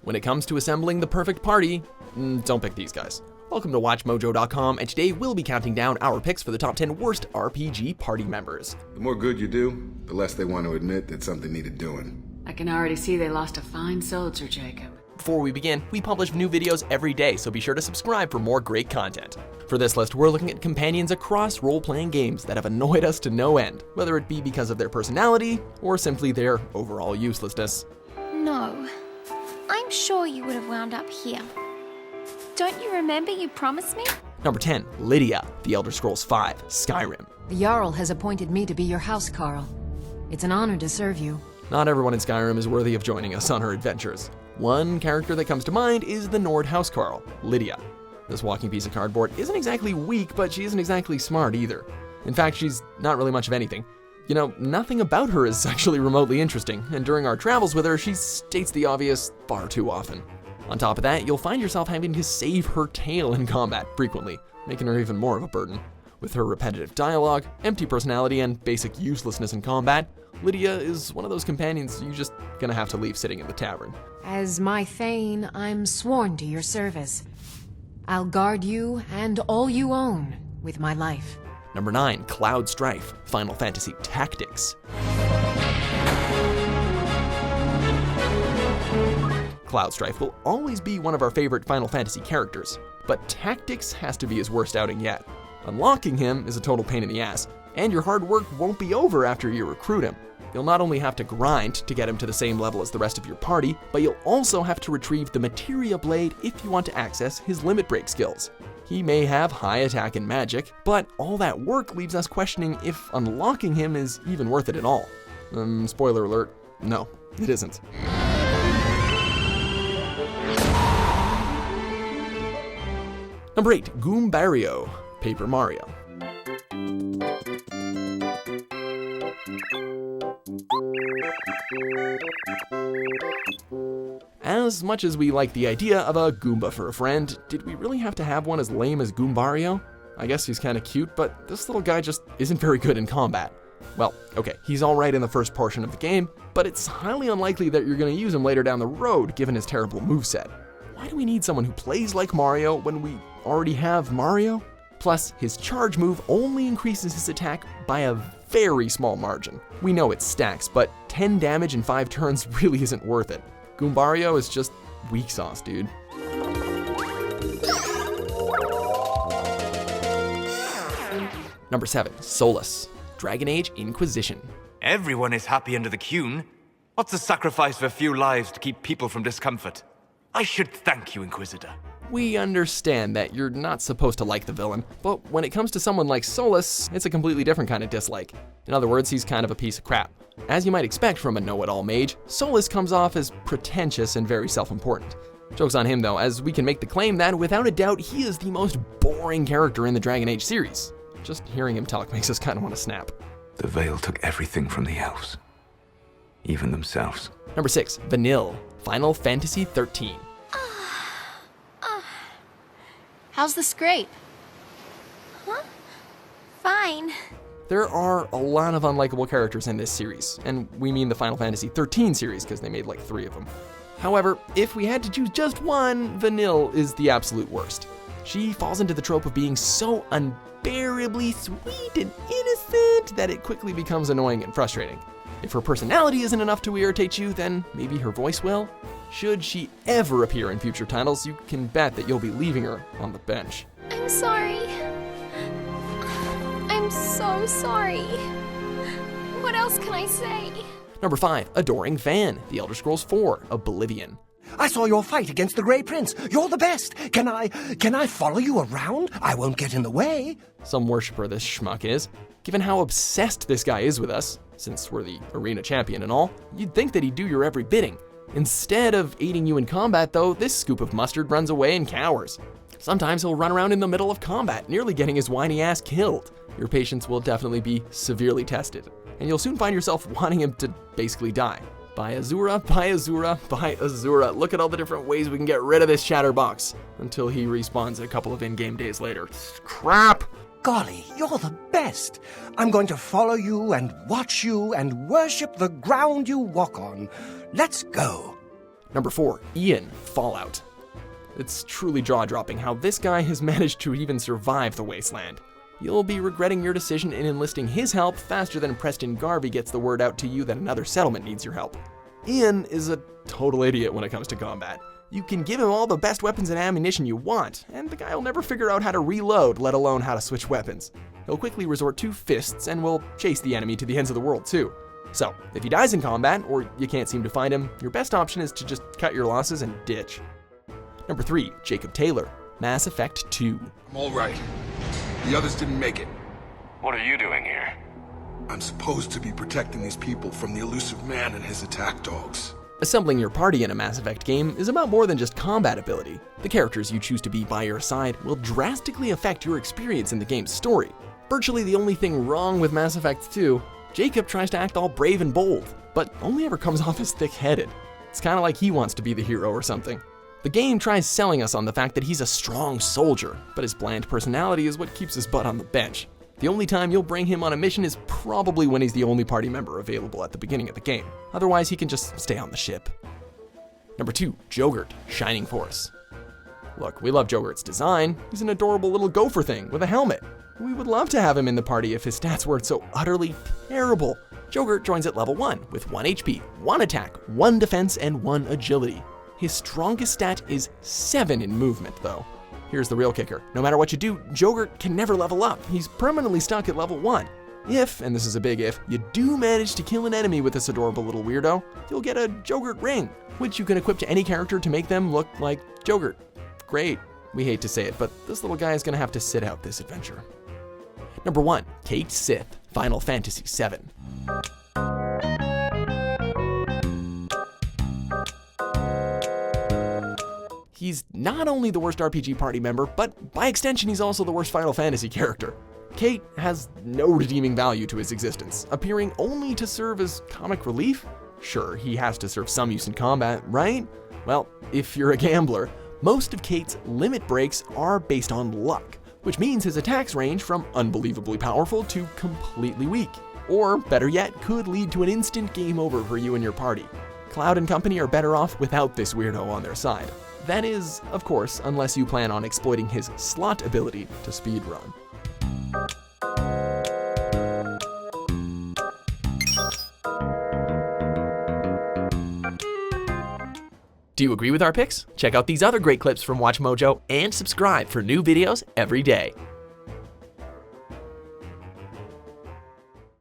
When it comes to assembling the perfect party, don't pick these guys. Welcome to WatchMojo.com, and today we'll be counting down our picks for the top 10 worst RPG party members. The more good you do, the less they want to admit that something needed doing. I can already see they lost a fine soldier, Jacob. Before we begin, we publish new videos every day, so be sure to subscribe for more great content. For this list, we're looking at companions across role-playing games that have annoyed us to no end, whether it be because of their personality or simply their overall uselessness. No, I'm sure you would have wound up here. Don't you remember you promised me? Number 10, Lydia, The Elder Scrolls V, Skyrim. The Jarl has appointed me to be your housecarl. It's an honor to serve you. Not everyone in Skyrim is worthy of joining us on our adventures. One character that comes to mind is the Nord housecarl, Lydia. This walking piece of cardboard isn't exactly weak, but she isn't exactly smart either. In fact, she's not really much of anything. You know, nothing about her is actually remotely interesting, and during our travels with her, she states the obvious far too often. On top of that, you'll find yourself having to save her tail in combat frequently, making her even more of a burden. With her repetitive dialogue, empty personality, and basic uselessness in combat, Lydia is one of those companions you're just gonna have to leave sitting in the tavern. As my Thane, I'm sworn to your service. I'll guard you and all you own with my life. Number 9, Cloud Strife, Final Fantasy Tactics. Cloud Strife will always be one of our favorite Final Fantasy characters, but Tactics has to be his worst outing yet. Unlocking him is a total pain in the ass, and your hard work won't be over after you recruit him. You'll not only have to grind to get him to the same level as the rest of your party, but you'll also have to retrieve the Materia Blade if you want to access his limit break skills. He may have high attack and magic, but all that work leaves us questioning if unlocking him is even worth it at all. Spoiler alert, no, it isn't. Number 8, Goombario, Paper Mario. As much as we like the idea of a Goomba for a friend, did we really have to have one as lame as Goombario? I guess he's kinda cute, but this little guy just isn't very good in combat. Well, okay, he's alright in the first portion of the game, but it's highly unlikely that you're gonna use him later down the road given his terrible moveset. Why do we need someone who plays like Mario when we already have Mario? Plus, his charge move only increases his attack by a very small margin. We know it stacks, but 10 damage in 5 turns really isn't worth it. Goombario is just weak sauce, dude. Number 7, Solas, Dragon Age Inquisition. Everyone is happy under the Qun. What's the sacrifice of a few lives to keep people from discomfort? I should thank you, Inquisitor. We understand that you're not supposed to like the villain, but when it comes to someone like Solas, it's a completely different kind of dislike. In other words, he's kind of a piece of crap. As you might expect from a know-it-all mage, Solas comes off as pretentious and very self-important. Joke's on him though, as we can make the claim that without a doubt he is the most boring character in the Dragon Age series. Just hearing him talk makes us kind of want to snap. The Veil took everything from the elves, even themselves. Number 6, Vanille, Final Fantasy XIII. How's the scrape? Huh? Fine. There are a lot of unlikable characters in this series, and we mean the Final Fantasy XIII series because they made like 3 of them. However, if we had to choose just one, Vanille is the absolute worst. She falls into the trope of being so unbearably sweet and innocent that it quickly becomes annoying and frustrating. If her personality isn't enough to irritate you, then maybe her voice will. Should she ever appear in future titles, you can bet that you'll be leaving her on the bench. I'm sorry. I'm so sorry. What else can I say? Number 5, Adoring Van, The Elder Scrolls IV, Oblivion. I saw your fight against the Grey Prince. You're the best. Can I follow you around? I won't get in the way. Some worshiper this schmuck is. Given how obsessed this guy is with us, since we're the arena champion and all, you'd think that he'd do your every bidding. Instead of aiding you in combat though, this scoop of mustard runs away and cowers. Sometimes he'll run around in the middle of combat, nearly getting his whiny ass killed. Your patience will definitely be severely tested, and you'll soon find yourself wanting him to basically die. By Azura, by Azura, by Azura. Look at all the different ways we can get rid of this chatterbox until he respawns a couple of in-game days later. Crap! Golly, you're the best. I'm going to follow you and watch you and worship the ground you walk on. Let's go. Number 4, Ian, Fallout. It's truly jaw-dropping how this guy has managed to even survive the wasteland. You'll be regretting your decision in enlisting his help faster than Preston Garvey gets the word out to you that another settlement needs your help. Ian is a total idiot when it comes to combat. You can give him all the best weapons and ammunition you want, and the guy will never figure out how to reload, let alone how to switch weapons. He'll quickly resort to fists and will chase the enemy to the ends of the world too. So, if he dies in combat, or you can't seem to find him, your best option is to just cut your losses and ditch. Number 3, Jacob Taylor, Mass Effect 2. I'm all right. The others didn't make it. What are you doing here? I'm supposed to be protecting these people from the elusive man and his attack dogs. Assembling your party in a Mass Effect game is about more than just combat ability. The characters you choose to be by your side will drastically affect your experience in the game's story. Virtually the only thing wrong with Mass Effect 2, Jacob tries to act all brave and bold, but only ever comes off as thick-headed. It's kinda like he wants to be the hero or something. The game tries selling us on the fact that he's a strong soldier, but his bland personality is what keeps his butt on the bench. The only time you'll bring him on a mission is probably when he's the only party member available at the beginning of the game. Otherwise, he can just stay on the ship. Number 2, Yoghurt, Shining Force. Look, we love Yogurt's design. He's an adorable little gopher thing with a helmet. We would love to have him in the party if his stats weren't so utterly terrible. Yoghurt joins at level 1 with 1 HP, 1 attack, 1 defense, and 1 agility. His strongest stat is 7 in movement, though. Here's the real kicker. No matter what you do, Yoghurt can never level up. He's permanently stuck at level 1. If, and this is a big if, you do manage to kill an enemy with this adorable little weirdo, you'll get a Yoghurt ring, which you can equip to any character to make them look like Yoghurt. Great. We hate to say it, but this little guy is going to have to sit out this adventure. Number 1, Cait Sith, Final Fantasy VII. He's not only the worst RPG party member, but by extension he's also the worst Final Fantasy character. Cait has no redeeming value to his existence, appearing only to serve as comic relief. Sure, he has to serve some use in combat, right? Well, if you're a gambler, most of Cait's limit breaks are based on luck, which means his attacks range from unbelievably powerful to completely weak. Or, better yet, could lead to an instant game over for you and your party. Cloud and company are better off without this weirdo on their side. That is, of course, unless you plan on exploiting his slot ability to speedrun. Do you agree with our picks? Check out these other great clips from WatchMojo and subscribe for new videos every day.